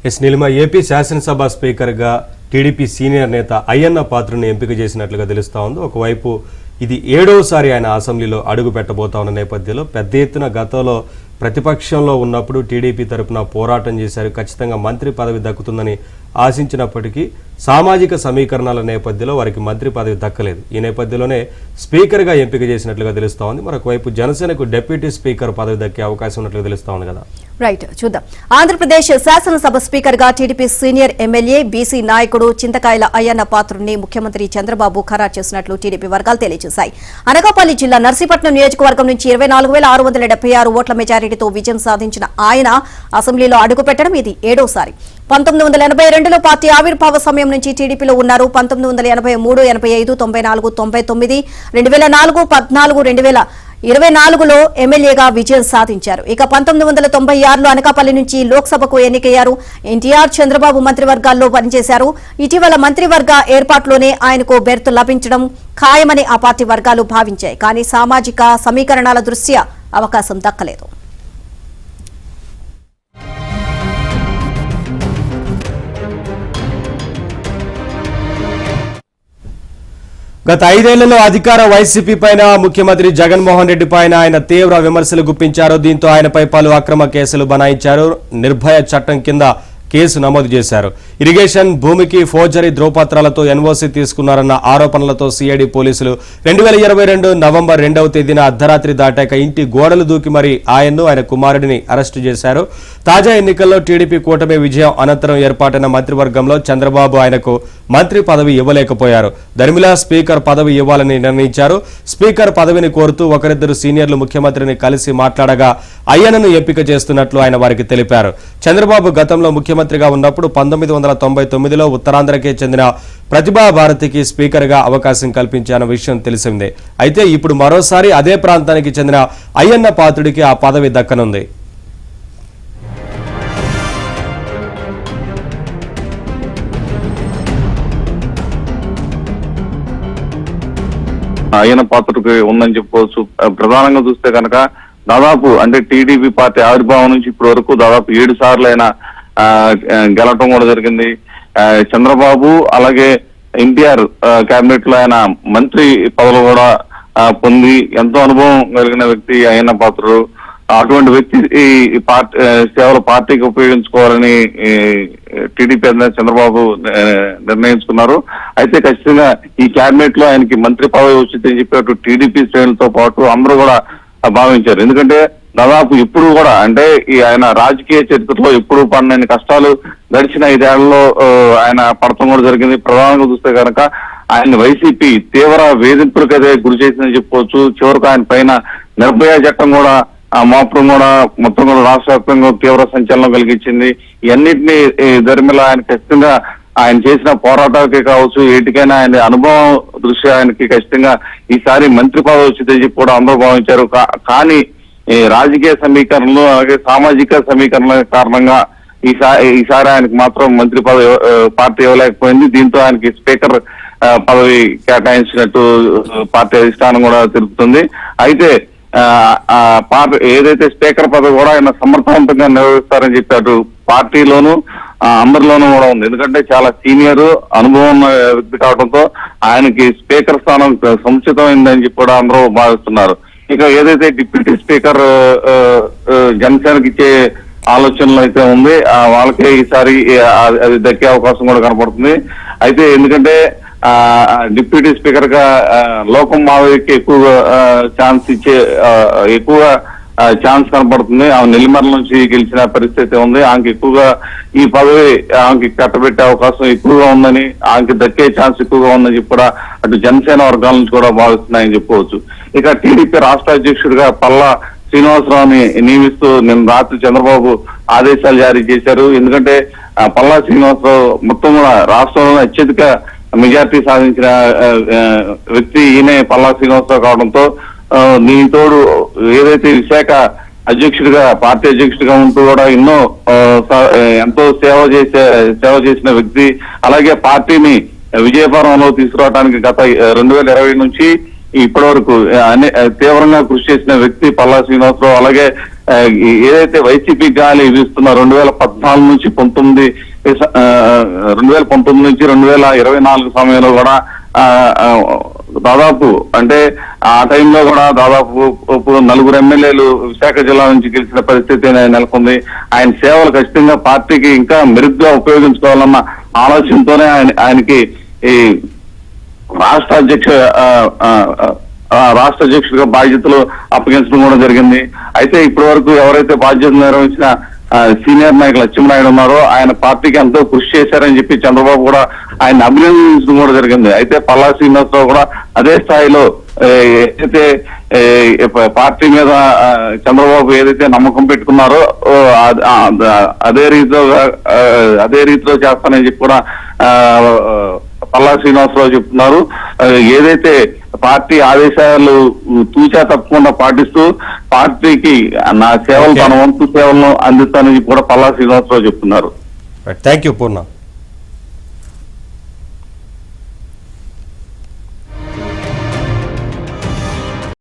Neelima AP శాసనసభ స్పీకర్గా TDP senior నేత అయ్యన్న పాత్రను ఎంపిక చేసినట్లుగా తెలుస్తా ఉంది. ఒకవైపు ఇది 7వసారి ఆయన అసెంబ్లీలో అడుగు పెట్టబోతా ఉన్న నేపథ్యంలో పెద్ద ఎత్తున గతంలో ప్రతిపక్షంలో ఉన్నప్పుడు టీడీపీ తరపున పోరాటం చేశారు. ఖచ్చితంగా మంత్రి పదవి దక్కుతుందని ఆశించినప్పటికీ సామాజిక సమీకరణాల నేపథ్యంలో వారికి మంత్రి పదవి దక్కలేదు. ఈ నేపథ్యంలోనే స్పీకర్గా ఎంపిక చేసినట్లుగా తెలుస్తా ఉంది. మరొకవైపు జనసేనకు డిప్యూటీ స్పీకర్ పదవి దక్కే అవకాశం ఉన్నట్లుగా తెలుస్తా ఉంది కదా. రైట్, చూద్దాం. ఆంధ్రప్రదేశ్ శాసనసభ స్పీకర్ గా టీడీపీ సీనియర్ ఎమ్మెల్యే బీసీ నాయకుడు చింతకాయల అయ్యన్న పాత్రుడిని ముఖ్యమంత్రి చంద్రబాబు ఖరారు చేసినట్లు టీడీపీ వర్గాలు తెలియజేశాయి. అనకాపల్లి జిల్లా నర్సీపట్నం నియోజకవర్గం నుంచి 24,676 ఓట్ల మెజారిటీతో విజయం సాధించిన ఆయన అసెంబ్లీలో అడుగుపెట్టడం ఇది 7వసారి. 1982లో పార్టీ ఆవిర్భావ సమయం నుంచి టీడీపీలో ఉన్నారు. 1983, 85, 94, 99, 2004, 14, 2024లో ఎమ్మెల్యేగా విజయం సాధించారు. ఇక 1996లో అనకాపల్లి నుంచి లోక్సభకు ఎన్నికయ్యారు. ఎన్టీఆర్, చంద్రబాబు మంత్రివర్గాల్లో పనిచేశారు. ఇటీవల మంత్రివర్గ ఏర్పాటులోనే ఆయనకు బెర్త్ లభించడం ఖాయమని ఆ పార్టీ వర్గాలు భావించాయి. కానీ సామాజిక సమీకరణాల దృష్ట్యా అవకాశం దక్కలేదు. గత 5 ఏళ్లలో అధికార వైసీపీ పైన ముఖ్యమంత్రి జగన్మోహన్ రెడ్డి పైన ఆయన తీవ్ర విమర్శలు గుప్పించారు. దీంతో ఆయనపై పలు అక్రమ కేసులు బనాయించారు. నిర్భయ చట్టం కింద కేసు నమోదు చేశారు. ఇరిగేషన్ భూమికి ఫోర్జరీ ధ్రువపత్రాలతో ఎన్ఓసీ తీసుకున్నారన్న ఆరోపణలతో సిఐడి పోలీసులు 2022 నవంబర్ 2వ తేదీన అర్ధరాత్రి దాటాక ఇంటి గోడలు దూకి మరీ ఆయన్ను ఆయన కుమారుడిని అరెస్టు చేశారు. తాజా ఎన్నికల్లో టీడీపీ కూటమి విజయం అనంతరం ఏర్పాటైన మంత్రివర్గంలో చంద్రబాబు ఆయనకు మంత్రి పదవి ఇవ్వలేకపోయారు. దర్మిలా స్పీకర్ పదవి ఇవ్వాలని నిర్ణయించారు. స్పీకర్ పదవిని కోరుతూ ఒకరిద్దరు సీనియర్లు ముఖ్యమంత్రిని కలిసి మాట్లాడగా అయ్యన్నను ఎంపిక చేస్తున్నట్లు ఆయన వారికి తెలిపారు. చంద్రబాబు గతంలో ముఖ్యమంత్రిగా ఉన్నప్పుడు 1999లో ఉత్తరాంధ్రకే చెందిన ప్రతిభా భారతికి స్పీకర్గా అవకాశం కల్పించాన్న విషయం తెలిసిందే. అయితే ఇప్పుడు మరోసారి అదే ప్రాంతానికి చెందిన అయ్యన్న పాత్రుడికి ఆ పదవి దక్కనుంది. అయ్యన్న పాత్రకి ఉందని చెప్పుకోవచ్చు. ప్రధానంగా చూస్తే కనుక దాదాపు అంటే టీడీపీ పార్టీ ఆవిర్భావం నుంచి ఇప్పటి వరకు దాదాపు 7 సార్లు ఆయన గెలవటం కూడా జరిగింది. చంద్రబాబు అలాగే ఎన్టీఆర్ కేబినెట్ లో ఆయన మంత్రి పదవులు కూడా పొంది ఎంతో అనుభవం కలిగిన వ్యక్తి అయ్యన్న పాత్రుడు. అటువంటి వ్యక్తి ఈ పార్టీ సేవలు పార్టీకి ఉపయోగించుకోవాలని టీడీపీ చంద్రబాబు నిర్ణయించుకున్నారు. అయితే ఖచ్చితంగా ఈ కేబినెట్ లో ఆయనకి మంత్రి పదవి వచ్చిందని చెప్పి అటు టీడీపీ శ్రేణులతో పాటు అందరూ కూడా భావించారు. ఎందుకంటే దాదాపు ఇప్పుడు కూడా అంటే ఈ ఆయన రాజకీయ చరిత్రలో ఎప్పుడు పడిన కష్టాలు గడిచిన 5 ఏళ్లలో ఆయన పడటం కూడా జరిగింది. ప్రధానంగా చూస్తే కనుక ఆయన వైసీపీ తీవ్ర వేధింపులకైతే గురి చేసిందని చెప్పుకోవచ్చు. చివరకు ఆయన పైన నిర్భయ చట్టం కూడా మోపడం కూడా మొత్తం కూడా రాష్ట్ర వ్యాప్తంగా తీవ్ర సంచలనం కలిగించింది. ఇవన్నింటినీ ధర్మిల ఆయన ఖచ్చితంగా ఆయన చేసిన పోరాటాలకే కావచ్చు ఏటికైనా ఆయన అనుభవం దృష్ట్యా ఆయనకి ఖచ్చితంగా ఈసారి మంత్రి పదవి వచ్చిందని చెప్పి కూడా అందరూ భావించారు. కానీ రాజకీయ సమీకరణలు అలాగే సామాజిక సమీకరణల కారణంగా ఈసారి ఆయనకు మాత్రం మంత్రి పదవి పార్టీ ఇవ్వలేకపోయింది. దీంతో ఆయనకి స్పీకర్ పదవి కేటాయించినట్టు పార్టీ అధిష్టానం కూడా తెలుపుతుంది. అయితే పార్టీ ఏదైతే స్పీకర్ పదవి కూడా ఆయన సమర్థవంతంగా నిర్వహిస్తారని చెప్పి అటు పార్టీలోనూ అందరిలోనూ కూడా ఉంది. ఎందుకంటే చాలా సీనియర్ అనుభవం ఉన్న వ్యక్తి కావడంతో ఆయనకి స్పీకర్ స్థానం సముచితమైందని చెప్పి కూడా అందరూ భావిస్తున్నారు. ఇక ఏదైతే డిప్యూటీ స్పీకర్ జనసేనకి ఇచ్చే ఆలోచనలు అయితే ఉంది వాళ్ళకే ఈసారి అది దక్కే అవకాశం కూడా కనపడుతుంది. అయితే ఎందుకంటే డిప్యూటీ స్పీకర్ గా లోకం మాధవికి ఎక్కువగా ఎక్కువగా ఛాన్స్ కనపడుతుంది. ఆమె నెల్లిమర్ల నుంచి గెలిచిన పరిస్థితి ఉంది. ఆమెకి ఎక్కువగా ఈ పదవి ఆమెకి కట్టబెట్టే అవకాశం ఎక్కువగా ఉందని ఆమెకి దక్కే ఛాన్స్ ఎక్కువగా ఉందని చెప్పి కూడా అటు జనసేన వర్గాల నుంచి కూడా భావిస్తున్నాయని చెప్పుకోవచ్చు. ఇక టీడీపీ రాష్ట్ర అధ్యక్షుడిగా పల్లా శ్రీనివాసరావుని నియమిస్తూ నిన్న రాత్రి చంద్రబాబు ఆదేశాలు జారీ చేశారు. ఎందుకంటే పల్లా శ్రీనివాసరావు మొత్తం కూడా రాష్ట్రంలో అత్యధిక మెజార్టీ సాధించిన వ్యక్తి ఈయనే పల్లా శ్రీనివాసరావు కావడంతో దీనితోడు ఏదైతే విశాఖ అధ్యక్షుడిగా పార్టీ అధ్యక్షుడిగా ఉంటూ కూడా ఎంతో సేవ చేసిన వ్యక్తి. అలాగే పార్టీని విజయపరంలో తీసుకురావడానికి గత 2020 నుంచి ఇప్పటి వరకు తీవ్రంగా కృషి చేసిన వ్యక్తి పల్లా శ్రీనివాసరావు. అలాగే ఏదైతే వైసీపీ గాలి వీస్తున్న 2014 నుంచి 19 2019 నుంచి 2024 సమయంలో కూడా దాదాపు అంటే ఆ టైంలో కూడా దాదాపు 4 ఎమ్మెల్యేలు విశాఖ జిల్లా నుంచి గెలిచిన పరిస్థితి నెలకొంది. ఆయన సేవలు ఖచ్చితంగా పార్టీకి ఇంకా మెరుగ్గా ఉపయోగించుకోవాలన్న ఆలోచనతోనే ఆయనకి ఈ రాష్ట్ర అధ్యక్షుడిగా బాధ్యతలు అప్పగించడం కూడా జరిగింది. అయితే ఇప్పటి వరకు ఎవరైతే బాధ్యతలు నిర్వహించిన సీనియర్ నాయకులు లక్ష్మీనాయుడు ఉన్నారో ఆయన పార్టీకి ఎంతో కృషి చేశారని చెప్పి చంద్రబాబు కూడా ఆయన అభినందించడం కూడా జరిగింది. అయితే పల్లా శ్రీనివాసరావు కూడా అదే స్థాయిలో ఏదైతే పార్టీ మీద చంద్రబాబు ఏదైతే నమ్మకం పెట్టుకున్నారో అదే రీతిలో చేస్తానని చెప్పి కూడా పల్లా శ్రీనివాసరావు చెప్తున్నారు. ఏదైతే పార్టీ ఆదేశాలు తూచా తప్పకుండా పాటిస్తూ పార్టీకి నా సేవలు తన వంతు సేవలను అందిస్తానని కూడా పల్లా శ్రీనివాసరావు చెప్తున్నారు. Thank you Purna.